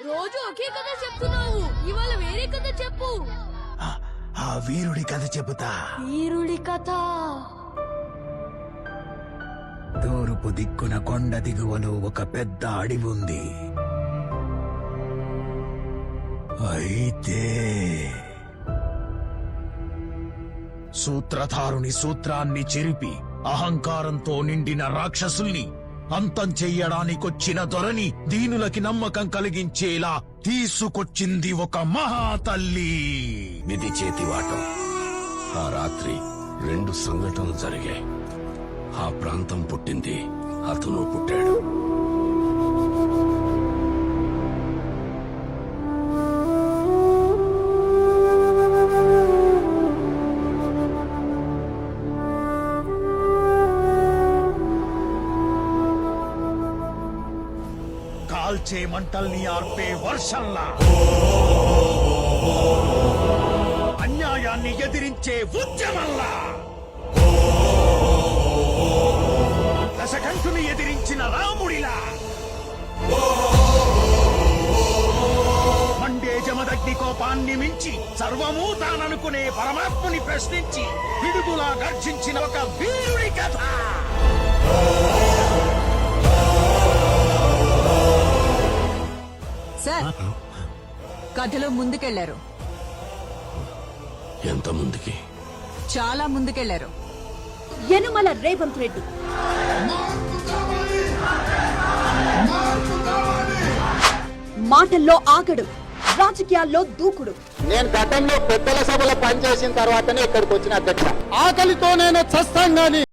రోజు ఒకే కథ చెప్తున్నావు, ఇవాళ వేరే కథ చెప్పు. ఆ వీరుడి కథ చెబుతా. వీరుడి కథ. తూర్పు దిక్కున కొండ దిగువలో ఒక పెద్ద అడవి ఉంది. అయితే సూత్రధారుని సూత్రాన్ని చెరిపి అహంకారంతో నిండిన రాక్షసుల్ని అంతం చెయ్యడానికొచ్చిన దొరని దీనులకి నమ్మకం కలిగించేలా తీసుకొచ్చింది ఒక మహాతల్లి. విధి చేతివాటం. ఆ రాత్రి 2 సంఘటనలు జరిగాయి. ఆ ప్రాంతం పుట్టింది, అతను పుట్టాడు. కాల్చే మంటల్ని ఆర్పే వర్షంలా, అన్యాయాన్ని ఎదిరించే ఉద్యమంలా, దశకంఠుని ఎదిరించిన రాముడిలా, మండే జమదగ్ని కోపాన్ని మించి సర్వమూ తాననుకునే పరమాత్ముని ప్రశ్నించి పిడుగులా గర్జించిన ఒక వీరుడి కథ. సార్, కథలో ముందుకెళ్లారు. ఎంత ముందుకి? చాలా ముందుకెళ్లారు. యనుమల రేవంత్ రెడ్డి మాటల్లో ఆగడు, రాజకీయాల్లో దూకుడు. నేను గతంలో పెద్దల సభలో పనిచేసిన తర్వాతనే ఇక్కడికి వచ్చిన అధ్యక్ష. ఆకలితో నేను చస్తాం గాని